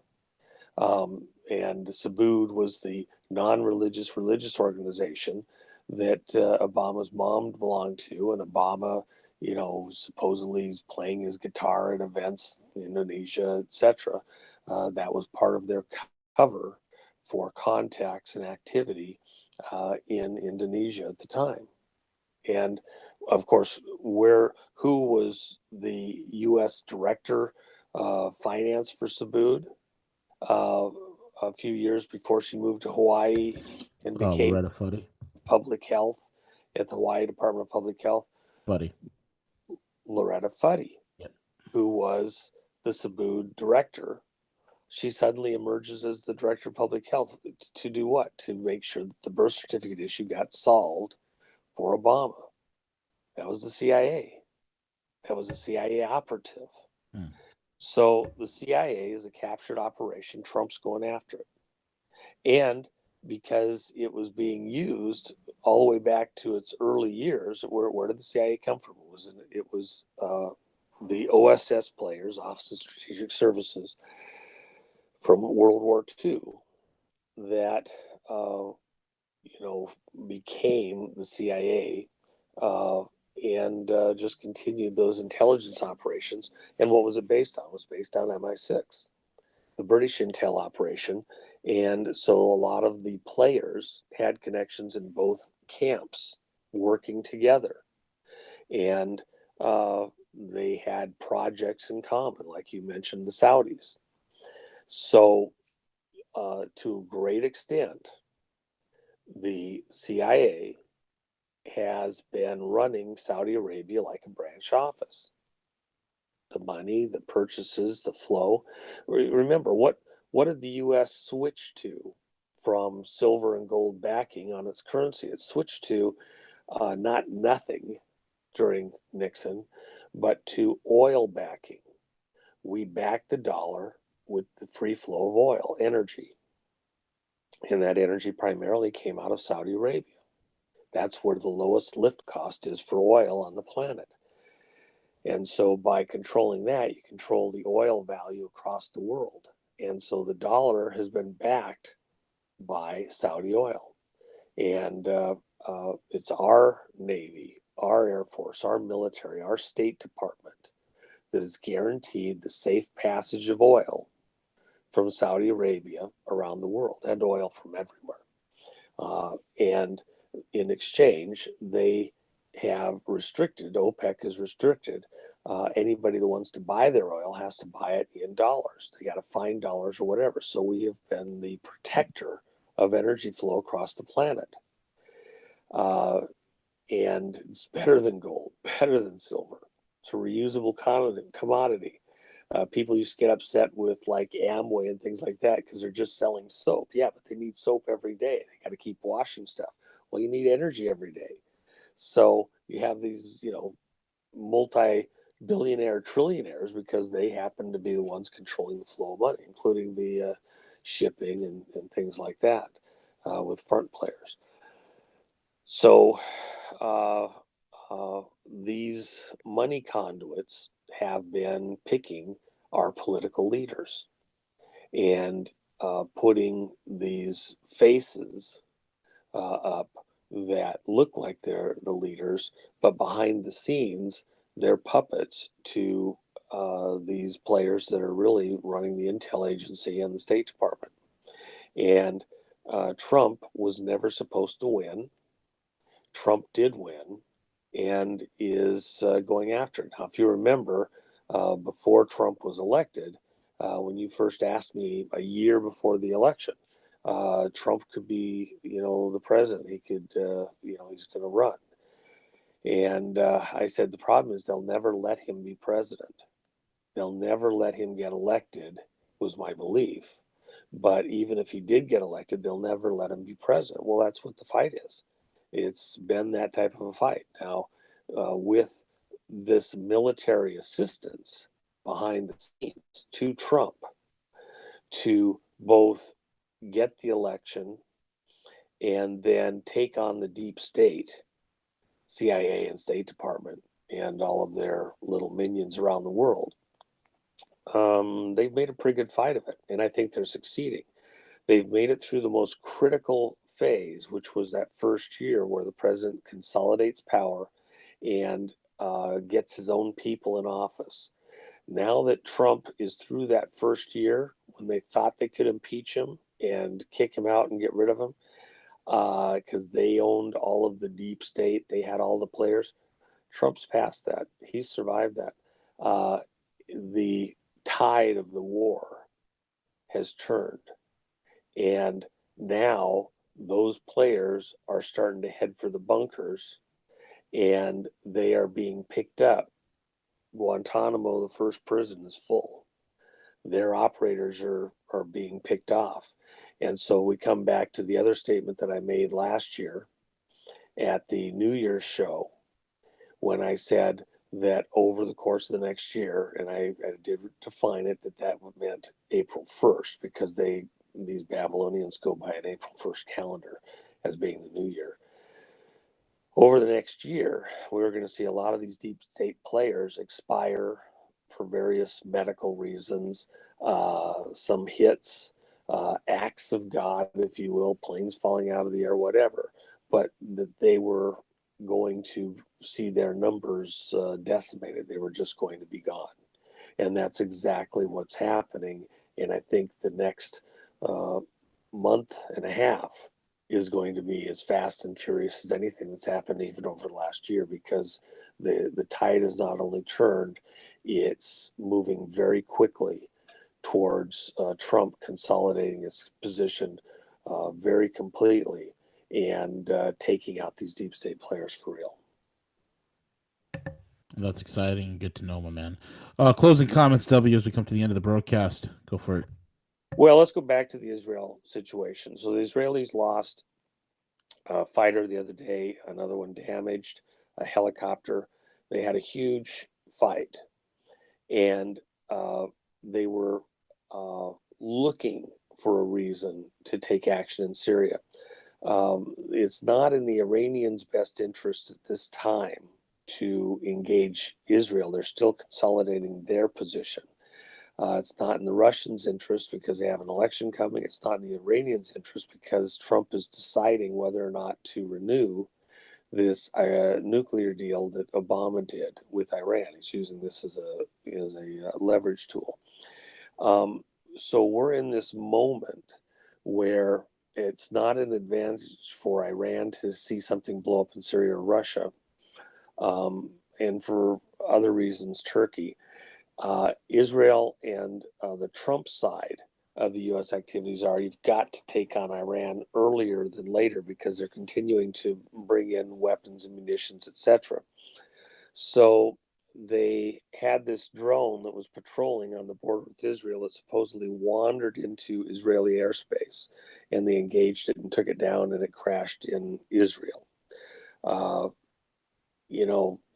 And Subud was the non-religious religious organization that Obama's mom belonged to, and Obama, supposedly is playing his guitar at events in Indonesia, etc. That was part of their cover for contacts and activity in Indonesia at the time. And of course, who was the U.S. director finance for Subud a few years before she moved to Hawaii and became Loretta Fuddy. public health at the Hawaii Department of Public Health? Buddy. Loretta Fuddy, Yep. who was the Subud director. She suddenly emerges as the director of public health to do what? To make sure that the birth certificate issue got solved for Obama. That was the CIA. That was a CIA operative. So the CIA is a captured operation. Trump's going after it. And because it was being used all the way back to its early years, where did the CIA come from? It was the OSS players, Office of Strategic Services, from World War II that became the CIA and just continued those intelligence operations. And what was it based on? It was based on MI6, the British intel operation. And so a lot of the players had connections in both camps working together. And they had projects in common, like you mentioned, the Saudis. So to a great extent, the CIA has been running Saudi Arabia like a branch office. The money, the purchases, the flow. Remember, what did the U.S. switch to from silver and gold backing on its currency. It switched to not nothing during Nixon, but to oil backing. We backed the dollar with the free flow of oil, energy. And that energy primarily came out of Saudi Arabia. That's where the lowest lift cost is for oil on the planet. And so by controlling that, you control the oil value across the world. And so the dollar has been backed by Saudi oil. And it's our Navy, our Air Force, our military, our State Department that has guaranteed the safe passage of oil from Saudi Arabia around the world, and oil from everywhere. And in exchange, they have restricted, OPEC has restricted, anybody that wants to buy their oil has to buy it in dollars. They got to find dollars or whatever. So we have been the protector of energy flow across the planet. And it's better than gold, better than silver. It's a reusable commodity. People used to get upset with like Amway and things like that because they're just selling soap. Yeah, but they need soap every day. They got to keep washing stuff. Well, you need energy every day. So you have these, multi-billionaire trillionaires because they happen to be the ones controlling the flow of money, including the shipping and things like that with front players. So these money conduits have been picking our political leaders and putting these faces up that look like they're the leaders, but behind the scenes, they're puppets to these players that are really running the intel agency and the State Department. And Trump was never supposed to win. Trump did win and is going after it. Now, if you remember, before Trump was elected, when you first asked me a year before the election, Trump could be, the president. He could, he's going to run. And I said, the problem is they'll never let him be president. They'll never let him get elected, was my belief. But even if he did get elected, they'll never let him be president. Well, that's what the fight is. It's been that type of a fight. Now, with this military assistance behind the scenes to Trump to both get the election and then take on the deep state, CIA and State Department, and all of their little minions around the world, they've made a pretty good fight of it. And I think they're succeeding. They've made it through the most critical phase, which was that first year where the president consolidates power and gets his own people in office. Now that Trump is through that first year, when they thought they could impeach him and kick him out and get rid of him, because they owned all of the deep state, they had all the players, Trump's past that. He's survived that. The tide of the war has turned. And now those players are starting to head for the bunkers and they are being picked up. Guantanamo, the first prison, is full. Their operators are being picked off. And so we come back to the other statement that I made last year at the New Year's show when I said that over the course of the next year, and I did define it that meant April 1st because these Babylonians go by an April 1st calendar as being the new year. Over the next year, we're going to see a lot of these deep state players expire for various medical reasons, some hits, acts of God, if you will, planes falling out of the air, whatever, but that they were going to see their numbers decimated. They were just going to be gone. And that's exactly what's happening. And I think the next month and a half is going to be as fast and furious as anything that's happened even over the last year, because the tide has not only turned, it's moving very quickly towards Trump consolidating his position very completely and taking out these deep state players for real. That's exciting. Good to know, my man. Closing comments, W, as we come to the end of the broadcast. Go for it. Well, let's go back to the Israel situation. So the Israelis lost a fighter the other day, another one damaged, a helicopter. They had a huge fight, and they were looking for a reason to take action in Syria. It's not in the Iranians' best interest at this time to engage Israel. They're still consolidating their position. It's not in the Russians' interest because they have an election coming. It's not in the Iranians' interest because Trump is deciding whether or not to renew this nuclear deal that Obama did with Iran. He's using this as a leverage tool. So we're in this moment where it's not an advantage for Iran to see something blow up in Syria or Russia, and for other reasons, Turkey. Israel and the Trump side of the U.S. activities are you've got to take on Iran earlier than later because they're continuing to bring in weapons and munitions, etc. So they had this drone that was patrolling on the border with Israel that supposedly wandered into Israeli airspace, and they engaged it and took it down, and it crashed in Israel. Uh,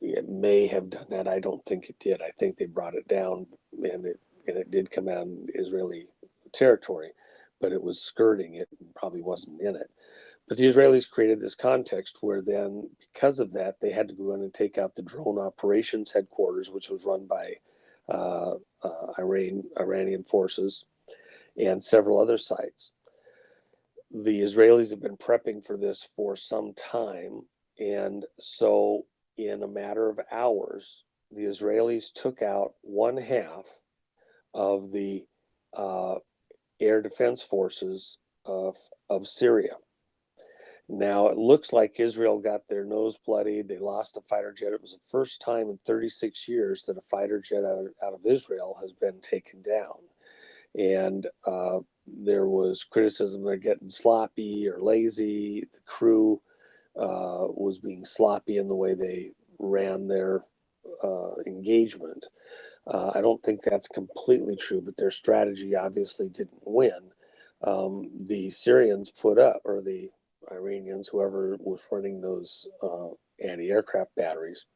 it may have done that. I don't think it did. I think they brought it down, and it did come out in Israeli territory, but it was skirting it and probably wasn't in it. But the Israelis created this context where then, because of that, they had to go in and take out the drone operations headquarters, which was run by Iranian forces, and several other sites. The Israelis have been prepping for this for some time, and so in a matter of hours, the Israelis took out one half of the air defense forces of Syria. Now, it looks like Israel got their nose bloodied. They lost a fighter jet. It was the first time in 36 years that a fighter jet out of Israel has been taken down. And there was criticism they're getting sloppy or lazy. The crew was being sloppy in the way they ran their engagement. I don't think that's completely true, but their strategy obviously didn't win. The Syrians put up, or the Iranians, whoever was running those anti-aircraft batteries,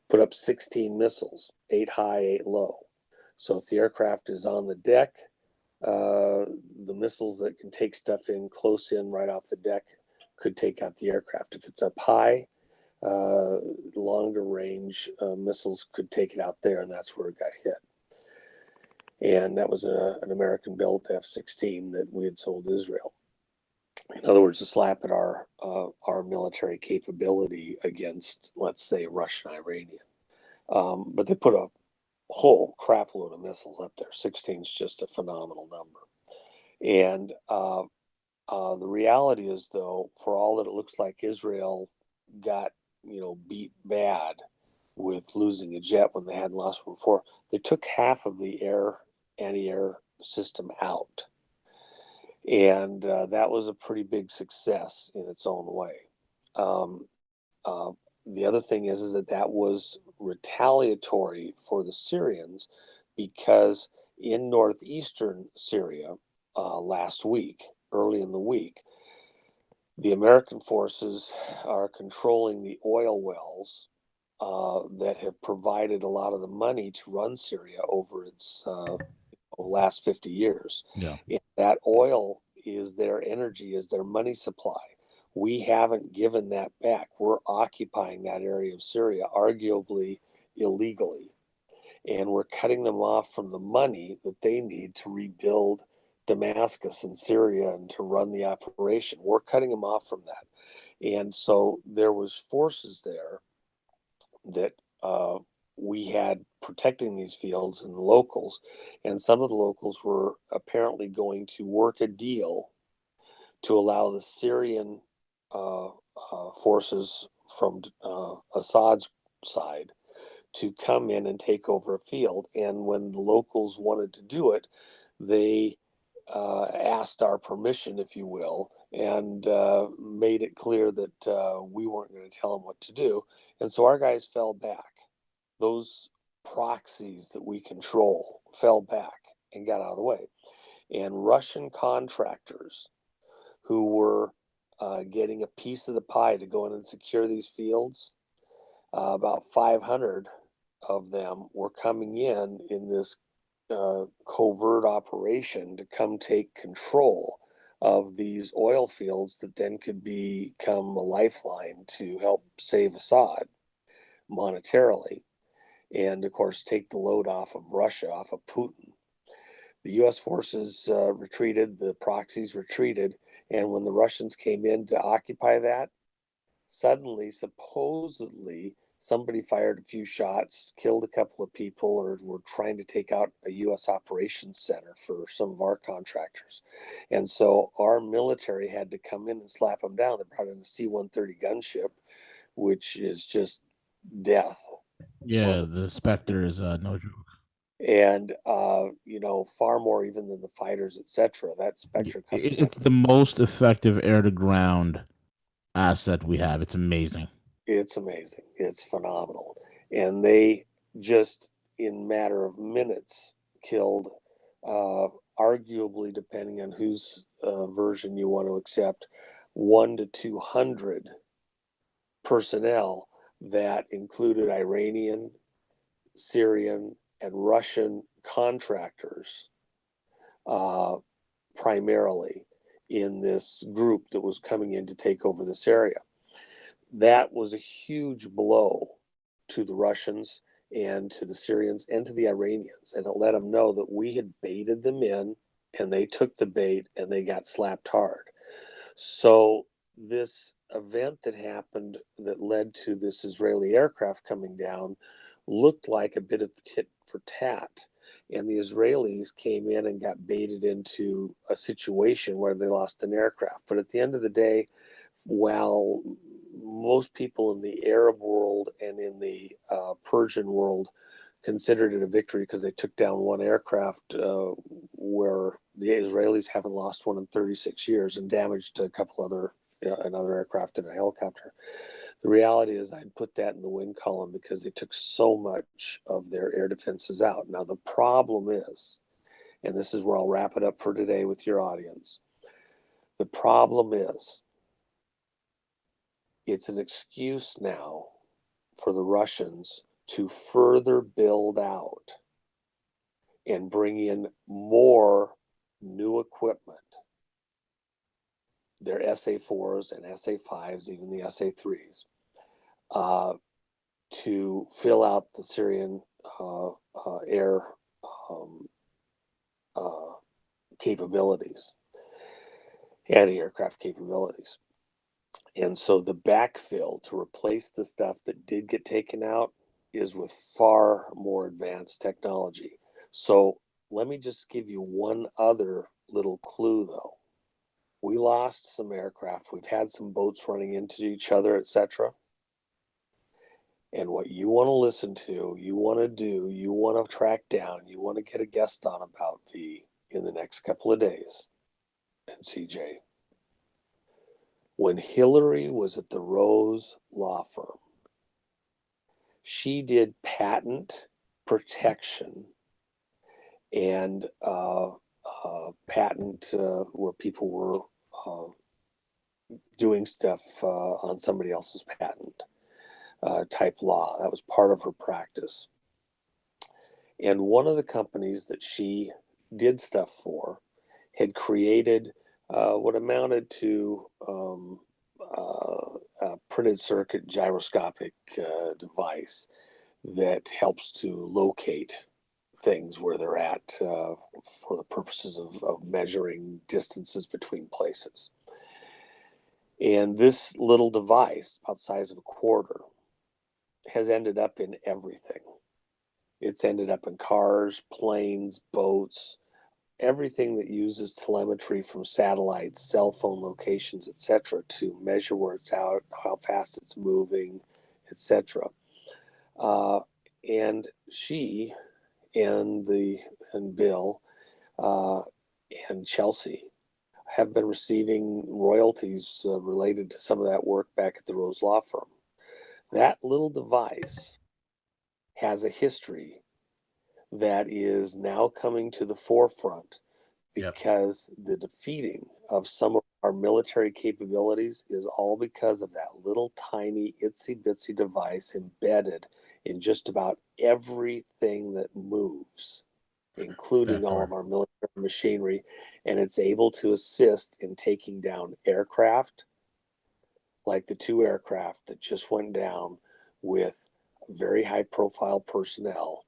put up 16 missiles, 8 high, 8 low. So if the aircraft is on the deck, the missiles that can take stuff in close in right off the deck could take out the aircraft. If it's up high, longer range missiles could take it out there, and that's where it got hit. And that was an American-built F-16 that we had sold Israel. In other words, a slap at our military capability against, let's say, Russian, Iranian. But they put a whole crap load of missiles up there. 16 is just a phenomenal number. And the reality is, though, for all that it looks like Israel got beat bad with losing a jet when they hadn't lost one before, they took half of the anti-air system out. And that was a pretty big success in its own way. The other thing is that was retaliatory for the Syrians because in northeastern Syria last week, early in the week, the American forces are controlling the oil wells that have provided a lot of the money to run Syria over its last 50 years. Yeah. And that oil is their energy, is their money supply. We haven't given that back. We're occupying that area of Syria, arguably illegally. And we're cutting them off from the money that they need to rebuild Damascus and Syria and to run the operation. We're cutting them off from that. And so there was forces there that we had protecting these fields and the locals. And some of the locals were apparently going to work a deal to allow the Syrian forces from Assad's side to come in and take over a field. And when the locals wanted to do it, they asked our permission, if you will, and made it clear that we weren't going to tell them what to do. And so our guys fell back. Those proxies that we control fell back and got out of the way. And Russian contractors who were getting a piece of the pie to go in and secure these fields, about 500 of them were coming in this covert operation to come take control of these oil fields that then could become a lifeline to help save Assad monetarily, and of course take the load off of Russia, off of Putin. The U.S. forces retreated, the proxies retreated, and when the Russians came in to occupy that, suddenly, supposedly, somebody fired a few shots, killed a couple of people, or were trying to take out a U.S. operations center for some of our contractors. And so our military had to come in and slap them down. They brought in a C-130 gunship, which is just death. Yeah, the Spectre is no joke. And far more even than the fighters, etc. That Spectre comes It's the most effective air to ground asset we have. It's amazing. It's amazing. It's phenomenal. And they just, in matter of minutes, killed, arguably, depending on whose version you want to accept, 1 to 200 personnel that included Iranian, Syrian, and Russian contractors, primarily in this group that was coming in to take over this area. That was a huge blow to the Russians and to the Syrians and to the Iranians. And it let them know that we had baited them in, and they took the bait and they got slapped hard. So this event that happened that led to this Israeli aircraft coming down looked like a bit of tit for tat. And the Israelis came in and got baited into a situation where they lost an aircraft. But at the end of the day, while most people in the Arab world and in the Persian world considered it a victory because they took down one aircraft, where the Israelis haven't lost one in 36 years, and damaged a couple other another aircraft and a helicopter. The reality is I'd put that in the win column because they took so much of their air defenses out. Now the problem is, and this is where I'll wrap it up for today with your audience, the problem is it's an excuse now for the Russians to further build out and bring in more new equipment, their SA-4s and SA-5s, even the SA-3s, to fill out the Syrian air capabilities, anti-aircraft capabilities. And so the backfill to replace the stuff that did get taken out is with far more advanced technology. So let me just give you one other little clue, though. We lost some aircraft. We've had some boats running into each other, etc. And what you want to listen to, you want to do, you want to track down, you want to get a guest on about V in the next couple of days, and CJ. When Hillary was at the Rose Law Firm, she did patent protection and patent where people were doing stuff on somebody else's patent type law. That was part of her practice. And one of the companies that she did stuff for had created what amounted to a printed circuit gyroscopic device that helps to locate things where they're at for the purposes of measuring distances between places. And this little device, about the size of a quarter, has ended up in everything. It's ended up in cars, planes, boats, everything that uses telemetry from satellites, cell phone locations, etc., to measure where it's out, how fast it's moving, etc. And she and Bill and Chelsea have been receiving royalties related to some of that work back at the Rose Law Firm. That little device has a history that is now coming to the forefront Yep. because the defeating of some of our military capabilities is all because of that little tiny itsy bitsy device embedded in just about everything that moves, including all of our military machinery. And it's able to assist in taking down aircraft, like the 2 aircraft that just went down with very high profile personnel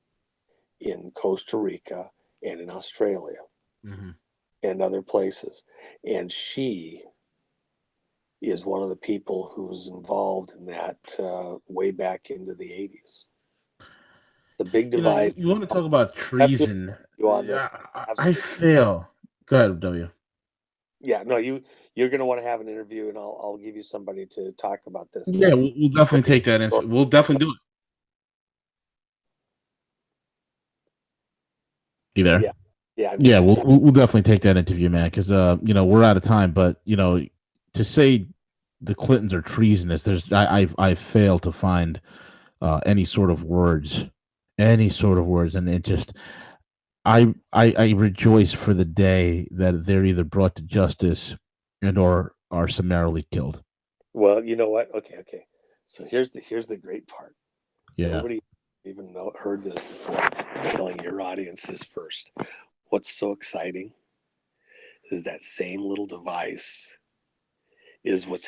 in Costa Rica and in Australia. Mm-hmm. And other places. And she is one of the people who was involved in that way back into the 80s. The big device. You want to talk about treason? You on this? I fail. Go ahead, W. Yeah, no, you're going to want to have an interview, and I'll give you somebody to talk about this. Yeah, we'll definitely take that. We'll definitely do it. You there? Yeah. Yeah, yeah. We'll definitely take that interview, man. Because we're out of time. But to say the Clintons are treasonous, I failed to find any sort of words, and it just I rejoice for the day that they're either brought to justice and or are summarily killed. Well, you know what? Okay. So here's the great part. Yeah. Nobody even heard this before. I'm telling your audience this first. What's so exciting is that same little device is what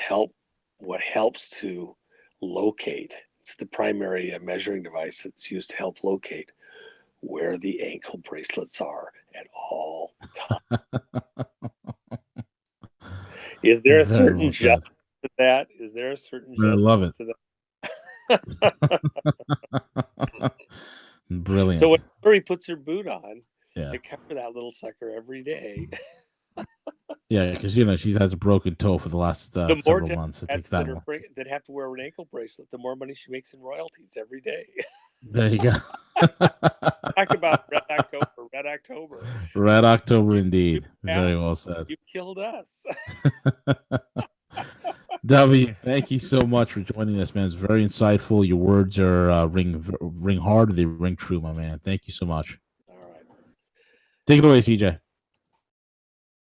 helps to locate. It's the primary measuring device that's used to help locate where the ankle bracelets are at all times. Is there a certain justice to that? Is there a certain justice to that? Brilliant. So when Hillary puts her boot on to cover that little sucker every day. Yeah, because she has a broken toe for the last several months. It takes that that have to wear an ankle bracelet, the more money she makes in royalties every day. There you go. Talk about Red October. Red October, indeed. Very well said. You killed us. W, thank you so much for joining us, man. It's very insightful. Your words are ring hard. They ring true, my man. Thank you so much. All right. Take it away, CJ.